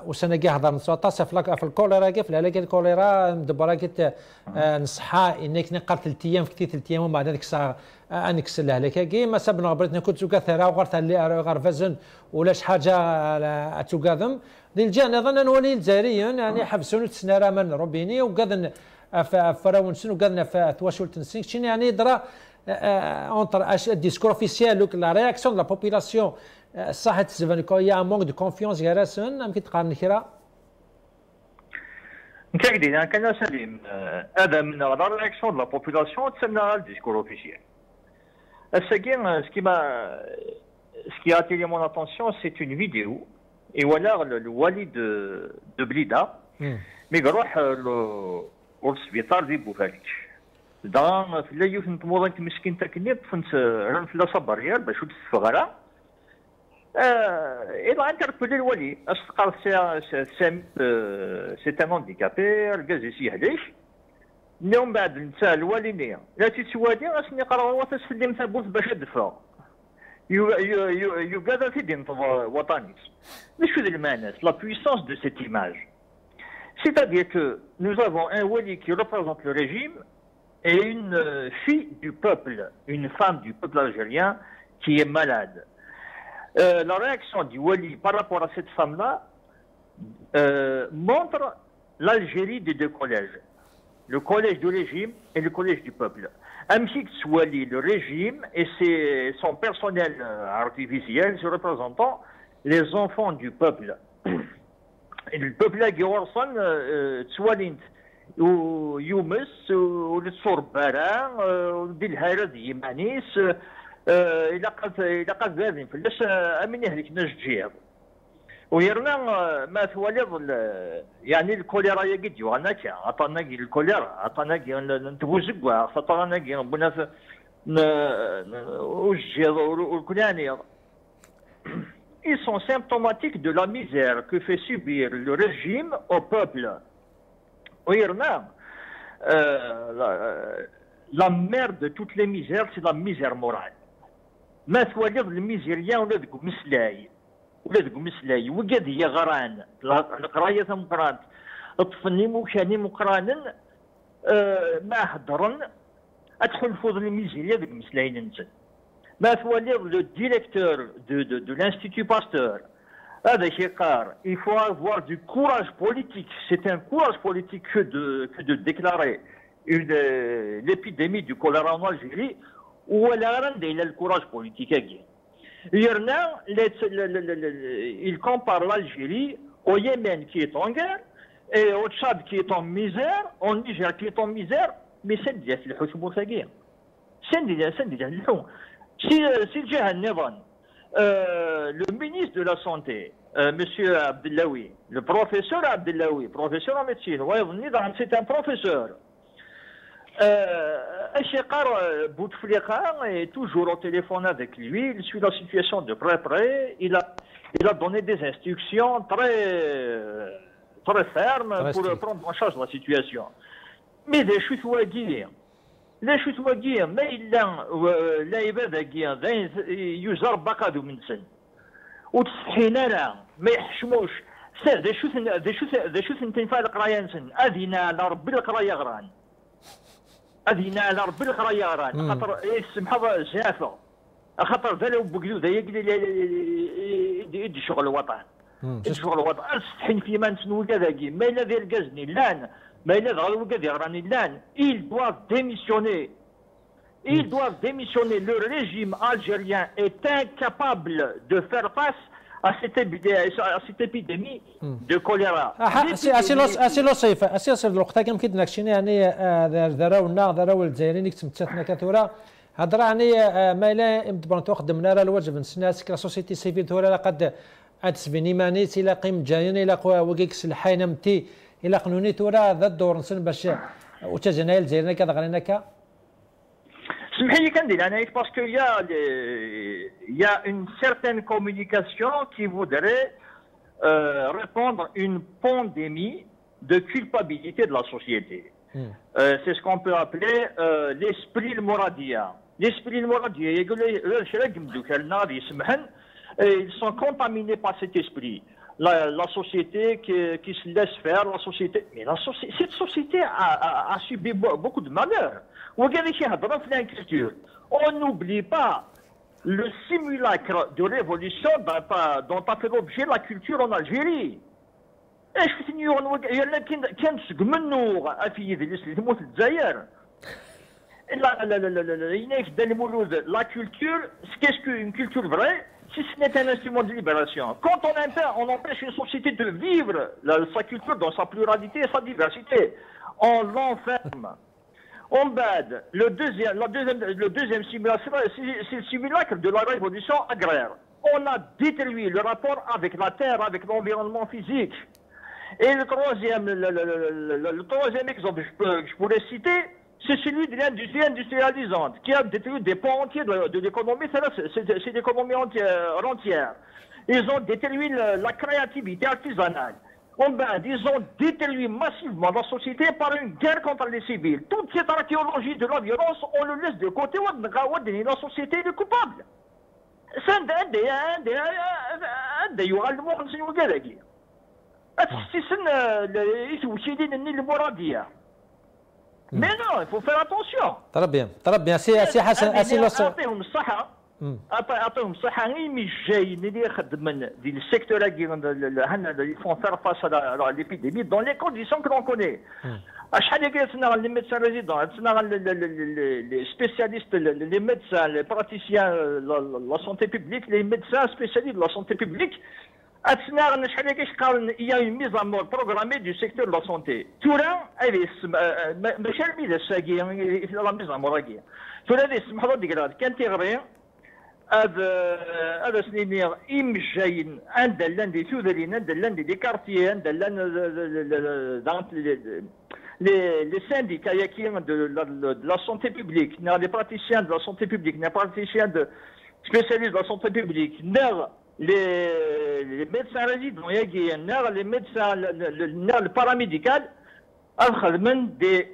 وسنجي هضر نصوتا في الكوليرا كيف لا لقيت الكوليرا مدبر كيت نصحى انك نقرا 3 ايام في 3 ايام ومن بعد هذيك الساعه انكس له لك كي ما سبنا غبرتنا كنت كثرا وغرت اللي غرفزن ولا شي حاجه تقادم ديال الجان اظن نولي الجزائريين يعني حبسون تسنارا من روبيني وقادن فراون سن وقادنا في تواشول تنسيك شي يعني درا entre الديسكور اوفيسيال لا رياكسيون دو لا بوبولاسيون صح تزفن كو يا مونك دو كونفيونس غيراسن يمكن تقارن كرا نكاكدين انا كان سليم هذا من لا رياكسيون دو لا بوبولاسيون تسمى الديسكور اوفيسيال الساكين ce qui a attiré mon attention c'est une vidéo et voilà le wali de Blida mais يروح للسبيطار ديال بوفاليتش دان في الليل نتموضن مسكين تاكني فنت رن في لاصبر ريال باش تفغرا إذا انتربلي الولي أصدقاء سامي سي ان هانديكابي الكازي سيهليش اليوم بعد نتا الوالي نيا لا تتوالي غاسني قرا واتس في اللي مثابوث باش يدفع يقادر في دين وطني مش ذا المعنى لا puissance de cette image c'est-à-dire que nous avons un wali qui représente le régime et une fille du peuple, une femme du peuple algérien qui est malade. La réaction du wali par rapport à cette femme-là montre l'Algérie des deux collèges. Le collège du régime et le collège du peuple. Amchik Swali, le régime et son personnel artificiel, se représentant les enfants du peuple. Et le peuple qui est Swalint, ou Youmes, ou le Sorbara, ou Dilhara Yimanis, il a قد ذلك فلاش امين هذيك نجيب ويرنا ما ثواليض يعني الكوليرا يجي وانا كا عطانا الكوليرا عطانا نتبوزق عطانا بنا وجه والكلاني. Ils sont symptomatiques de la misère que fait subir le régime au peuple. ويرنا la mère de toutes les misères, c'est la misère morale. ما تواليض الميزيريان ولادك مسلاي وقاد هي غران القرايه مقران الطفني موكاني مقرانا ما هضرن ادخل فوض الميزيريا ديك مسلايين انت ما تواليض لو ديريكتور دو l'Institut Pasteur هذا شي قار il faut avoir du courage politique, c'est un courage politique que de déclarer l'épidémie du choléra en Algérie ولا رند الى الكوراج بوليتيك يرنا il compare l'Algérie au Yémen qui est en guerre et au Tchad qui est en misère, au Niger qui est en misère, mais c'est déjà في الحكم وثقيل سندي الحكم سي الجهه النظام le ministre de la santé monsieur Abdellaoui, le professeur Abdellaoui, professeur en médecine c'est un professeur. Achekar Bouteflika est toujours au téléphone avec lui, il suit la situation de près. Il a donné des instructions très fermes pour prendre en charge la situation. Mais les chutes waguières, mais il a يزار بقادو من سن وتسحينا ما يحشموش سير ذي شوت تنفع القرايه نسن اذينا على ربي القرايه غران أذينا على ربي القرايه غران خاطر يسمحوا جافه خاطر ذا بوكيو ذا يدي شغل الوطن شغل الوطن استحين في ما نسنو كذاكي ما الا ذي الكازني لان ما الا غير كذا غراني لان ils doivent démissionner. Ils doivent démissionner. Le régime algérien est incapable de faire face à cette épidémie de choléra. اسي لطيف اسي الوقت كم كيد ناكشيني يعني ذراو الجزائريين كتمتاتنا كثوره هضره يعني ما الا امتبرنتو خدمنا راه الواجب نسناس كلا سوسيتي سيفيل ثورة قد اتسبني مانيت الى قيم جايين الى وكيكس الحين متي الى قانوني ثورة ذا الدور نسن باش وتجنايل الجزائريين كذا غريناك parce qu'il y a une certaine communication qui voudrait répondre à une pandémie de culpabilité de la société. C'est ce qu'on peut appeler l'esprit le moradia. L'esprit le moradia, ils sont contaminés par cet esprit. La société qui se laisse faire, la société. Mais cette société a subi beaucoup de malheurs. On n'oublie pas le simulacre de révolution dont a fait l'objet la culture en Algérie. La culture, qu'est-ce qu'une culture vraie? Si ce n'est un instrument de libération. Quand on empêche une société de vivre sa culture dans sa pluralité et sa diversité, on l'enferme. On bade. Le deuxième simulacre, c'est le simulacre de la révolution agraire. On a détruit le rapport avec la terre, avec l'environnement physique. Et le troisième exemple que je pourrais citer, c'est celui de l'industrie industrialisante qui a détruit des pans entiers de l'économie. C'est l'économie entière. Ils ont détruit la créativité artisanale. Ils ont détruit massivement la société par une guerre contre les civils. Toute cette archéologie de la violence, on le laisse de côté. La société est coupable. C'est mais non, il faut faire attention. Très bien. سي حسن اسي لص اعطيهم الصحه غير مش جايين اللي يخدموا في السيكتور اللي فون فير فاس على ليبيديمي دون لي كونديسيون كو كوني. شحال اللي سنا لي ميدسان ريزيدون سنا لي سبيسياليست لي ميدسان لي براتيسيان لا سونتي بوبليك لي ميدسان سبيسياليست لا سونتي بوبليك أثناء شحال هكاش قال il y a une mise en mode programmée du secteur de la santé. تورا هذه ماشي الميزه الساقيه لا ميز ان مود هكايا. تورا هذه سمحوا لي قال كان تيغري هذا سنين إمجاين عند لاندي ثوذرين عند لاندي دي كارتيي عند les syndicats de la santé publique, les praticiens de la santé publique, les praticiens spécialistes de la santé publique, les médecins résidents, les médecins, le paramédical, خدمن دي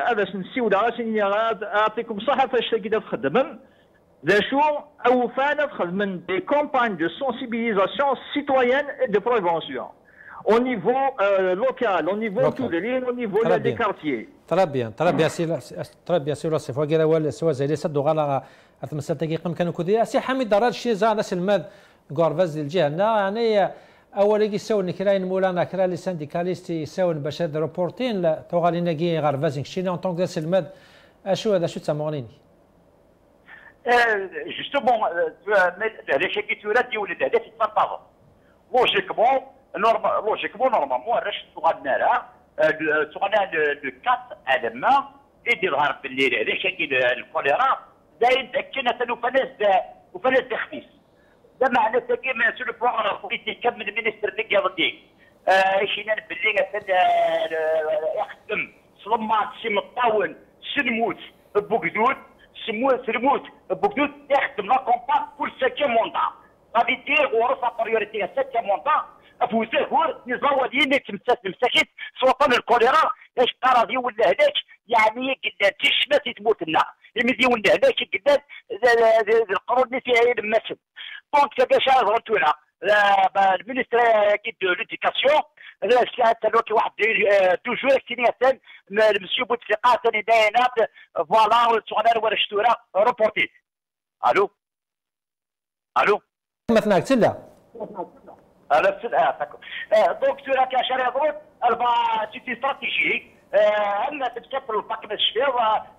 هذا سنسيولا أعطيكم صحة فاش كذا تخدمهم. ذا شو أو فانا تخدمن دي كومباgne de sensibilisation citoyenne et de prévention au niveau local, au niveau تودرين, au niveau des quartiers. très bien سي وصف وقال اول سوا زي لسه دوغالا مثلا دقيقه كانوا كذا سي حميد دراد شي زاد سلماد غورفاز الجهه يعني اول يساون كراين مولانا كرا لي سانديكاليست يساون باش هاد روبورتين لا توغالي ناكي غارفازين شينا اون طونك سلماد اشو هذا شو تسمعونيني جوستومون هذا شي كي تورات يولد هذا تتفرطاض لوجيكمون نورمالمون راش تغنى لو كات علما يدير بالليل هذا شي الكوليرا داين كنا وفلاس تخفيف ده معناه كيما سو لو بروغرام بوليتيك كم من مينيستر اللي قاضي شينا باللي يخدم صلمات سي مطاون سنموت بوكدود سنموت بوكدود يخدم لا كومبان كل سكي موندا غادي دير ورفع بريوريتي سكي موندا افوزه هور نزودين مساكيت سلطان الكوليرا اش قراضي ولا هذاك يعني قد تشمت تموت لنا يمدي ولا هذاك قد القرون اللي فيها المسد دونك باش غنتونا المينيستر كي دو ليديكاسيون كي واحد توجور اكتينيات المسيو بوتفليقه ثاني داينات فوالا سؤال ولا شتورا روبورتي الو مثلا تسلا انا تسلا دونك تورا كاشاري ضرب سيتي استراتيجي اما تبتكر الباك الشفير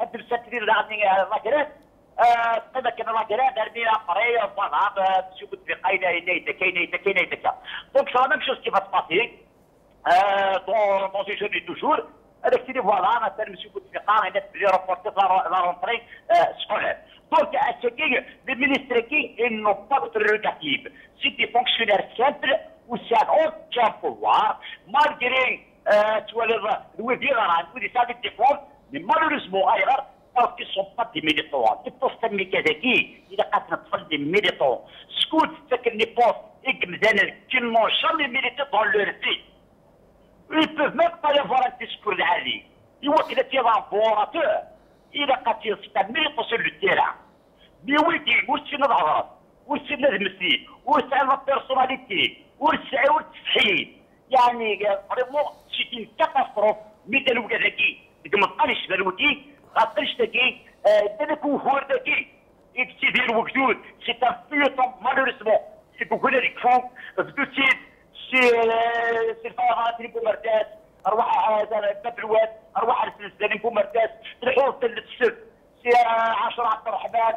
انت تدير لاكرات قيمة كنا لاكرات دربيها قريه فوالا مسيو بوتفليقه كاينه دونك سا ميم شوز كي فا تباسي دون سي جورني توجور هذاك تيدي فوالا مثلا مسيو بوتفليقه هنا تبدي روبورتي لا رونتري سكولير دونك اتشكي لي مينيستر كي ils n'ont pas de prérogative. C'est des fonctionnaires simples ou c'est un aucun pouvoir, malgré le Viran ou des services de force, mais malheureusement ailleurs, parce qu'ils ne sont pas des militants. Des postes mécaniques, il y a des militants. Scout, c'est que les postes qui n'ont jamais milité dans leur vie. Ils ne peuvent même pas avoir un discours d'Ali. Ils voient qu'il est un laborateur. Il a قتل militant sur le terrain. Mais où est-il? Où est-il الغرض؟ وش المسيح وش البيرسوناليتي وش التصحيح يعني فريمون سي اون كاتاستروف مثل وكذاكي ما تقالش بالودي غاتقلش داكي داك هو داكي يدير وجدود سي ان بيوتون مالوريسمون سي كوكولا يكفو بدو سي الفارات اللي مرتاس ارواح البابلوات ارواح السلسله اللي مرتاس الحوض السد سي 10 عبد الرحمن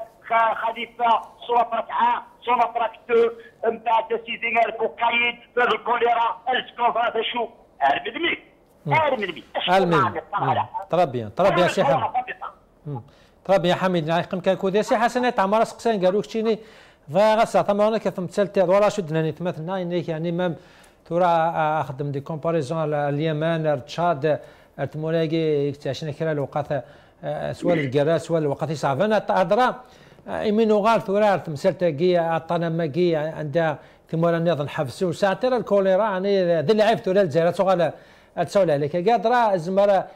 خليفه صوره ركعه صوره تراكتور من بعد سيدي الكوكايين الكوليرا السكوفا شو ارمدمي طرب سي حميد طرب يا حميد نعيقم كاكو سي حسنات عمر سقسان قالوا كتيني فغاسا طما كثم تسالتي ولا شدنا تمثلنا يعني مام ترى اخدم دي كومباريزون اليمن تشاد تمولاقي عشان كرا الوقت سوال القرا سوال الوقت صعبنا تهضر يمينو غال ثورار تمثلتي عطانا ماكي عندها كما نظن حفسو ساعه الكوليرا يعني ذي اللي عرفتو لا الجزائر تسول تسول عليك قادره الزمره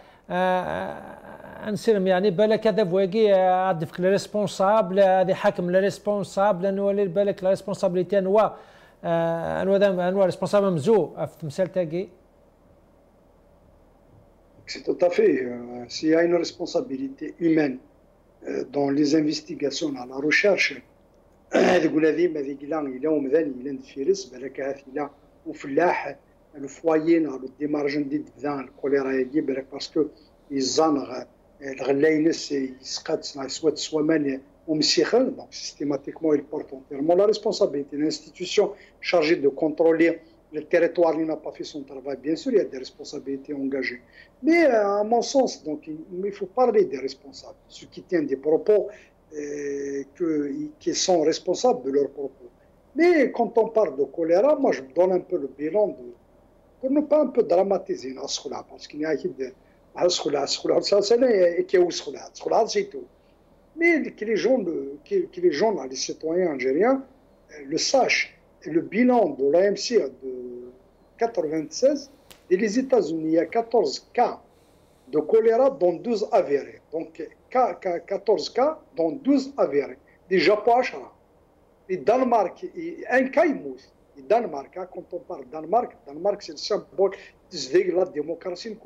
نسلم يعني بالك هذا فواكي عاد لي ريسبونسابل هذه حاكم لي ريسبونسابل نولي بالك لا ريسبونسابيلتي انواع ريسبونسابل مزو في تمثال تاكي C'est tout à fait. S'il y a une responsabilité humaine dans les investigations, dans la recherche. تقول هذه إلى ومذان إلى نفيرس بالك إلى وفلاح الفوايين لو ديمارجن دي دان الكوليرا يجي بالك باسكو يزانغ الغلاينس يسقط سوا مان ومسيخل دونك سيستيماتيكمون il porte entièrement la responsabilité. L'institution chargée de contrôler le territoire n'a pas fait son travail. Bien sûr, il y a des responsabilités engagées. Mais à mon sens, donc, il faut parler des responsables, ceux qui tiennent des propos qui sont responsables de leurs propos. Mais quand on parle de choléra, moi je me donne un peu le bilan pour ne pas un peu dramatiser parce qu'il y a c'est tout. Mais que les gens, les citoyens algériens, le sachent. Le bilan de l'AMC de 1996, et les États-Unis, il y a 14 cas de choléra, dont 12 avérés. Donc 14 cas, dont 12 avérés. Des Japon, et Danemark, un cas il mousse. Et Danemark, quand on parle Danemark c'est le symbole de la démocratie.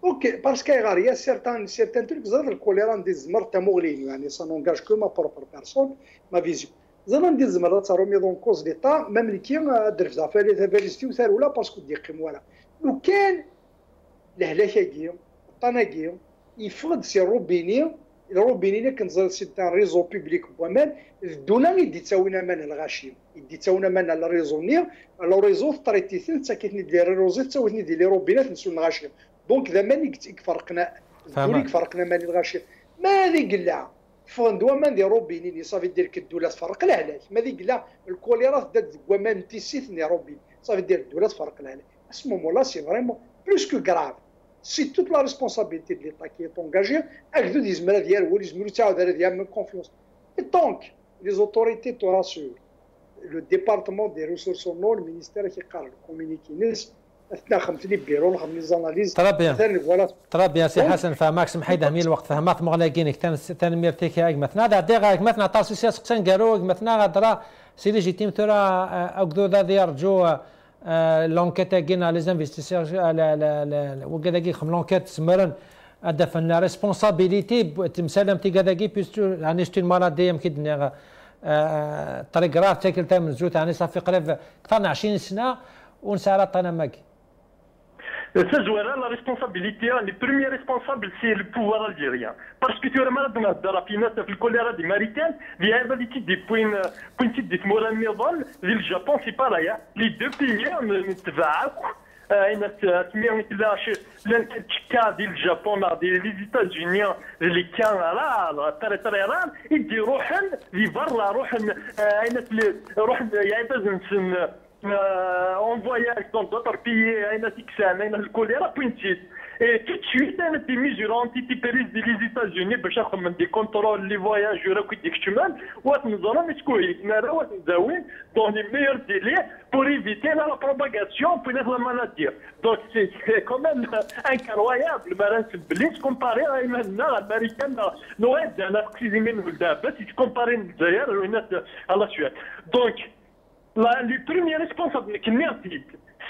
Ok, parce qu'il y a certains trucs, le choléra des Martamoglin, ça n'engage que ma propre personne, ma vision. زمان ديال الزمرات صاروا ميضون كوز ليطا مملكيين درف زعفالي ثباليستي وثاروا لا باسكو ديقيم ولا لو كان الهلاكاكي الطناكي يفقد سي الروبيني كنزل سي تاع ريزو بوبليك بوامان الدوله يدي تساوينا مان الغاشيم يدي تساوينا مان على الريزو نير على الريزو طريتيثن تساكتني ديال الروزي تساويتني ديال لي روبينات نسول الغاشيم دونك ذا مان فرقنا دوليك فرقنا مان الغاشيم ما هذه قلعه فندوا من دي روبيني صافي دير الدوله تفرق لها علاش ما ديك لا الكوليرا دات ومان تيسيتني روبيني صافي دير الدوله تفرق لها علاش اسمو مولا سي فريمون بلوس كو غراف سي توت لا ريسبونسابيلتي دي ليطا كي انغاجي اكدو دي زمرا ديال هو اللي زمرو تعاود على ديال من كونفيونس اي دونك لي زوتوريتي تو راسور لو ديبارتمون دي ريسورس هومون المينيستير كيقرا الكومونيكي ناس اثناء خمس لي بيرو خمس لي زاناليز ترى بيان سي حسن فماك سمحيده ميل الوقت فهمات مغلاقينك تان ميرتيكي مثلا دا ديغا مثلا طاسي سياس قسن قالوا مثلا غدرا سي ليجيتيم ترى اكدو ذا يرجو لونكيت كينا لي انفستيسيور وكذاكي خم لونكيت سمرن ادفن لا ريسبونسابيلتي تمسالم تي كذاكي بيستو يعني شتي المرض يمكن طريق راه تاكل تاع من زوت يعني صافي قريب اكثر من 20 سنه ونسالى طنا ماكي. Ça jouera la responsabilité, les premiers responsables, c'est le pouvoir algérien. Parce que tu as mal dans la finance, le choléra des Maritaines, il y a des points de Moran Mirval, le Japon, c'est pareil. Les deux pays, on se va. le Japon, les États-Unis, les Canada, ils disent en voyage dans d'autres pays, le choléra pointé. Et tout de suite, il y a des mesures anti-terroristes des États-Unis, des contrôles, les voyages, dans les meilleurs délais pour éviter la propagation de la maladie. Donc c'est quand même incroyable, comparé à une américaine, à la Suède. Donc, le premier responsable,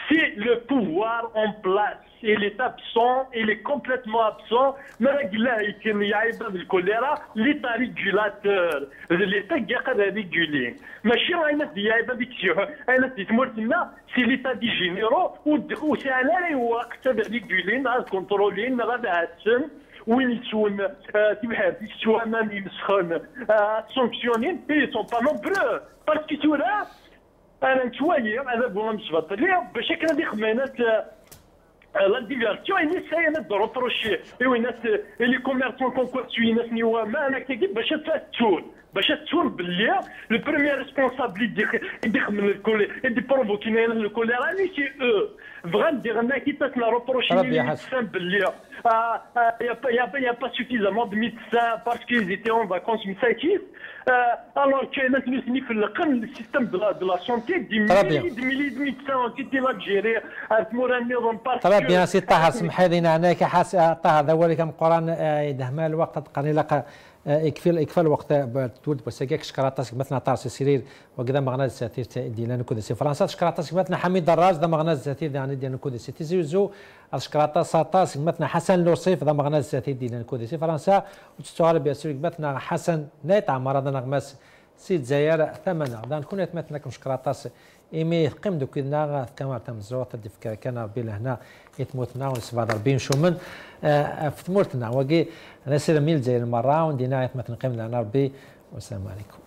c'est le pouvoir en place. Il est absent, il est complètement absent. Mais le choléra, l'État régulateur, l'État qui a régulé. Mais c'est l'État des généraux ou c'est un qui a régulé, qui a contrôlé, qui a وين يسون تبحث يسوى امام يمسخن سانكسيونين بي سون با نومبرو باسكو تورا انا نتوايا انا بغا نصبط ليه باش كنا دي خمانات لا ديفيرسيون اني ساينا دروبروشي ايوا ناس لي كوميرسون كونكورسيو ناس نيوا ما انا كي باش تفاتون باللي لو بروميير ريسبونسابل يدخل من الكولي يدي بروفوكينا الكوليرا ني سي او فغان دير لنا كي تسنا روبروشي باللي il n'y a pas suffisamment de médecins parce qu'ils étaient en vacances مساكين alors que le système de la santé des milliers de médecins ont été là gérés طبعا بيان سي طه اسمح لي انا كحاس طه هذا هو اللي كان قران يدهم الوقت تقني لك يكفي الوقت تولد بسكاك شكراتاسك مثلا طارس سرير وكذا مغناز ساتير ديال كودسي فرنسا شكراتاسك مثلا حميد دراج ذا مغناز ساتير يعني ديال كودسي تيزيوزو شكراطاس ساتاسك مثلا حسن لوصيف ذا مغناز ساتير ديال كودسي فرنسا وتستوعب بيسوريك مثلا حسن نيت عمر هذا نغماس سيد زيار ثمنه دا نكون مثلا شكراتاس إيمي قيم دو كنا كما تمزوط الدفكا كان بلا هنا يتموتنا ونسبة ضربين شو من فتمورتنا وقي نسير ميل زي المرة وندينا مثلا قيم لنا ربي والسلام عليكم.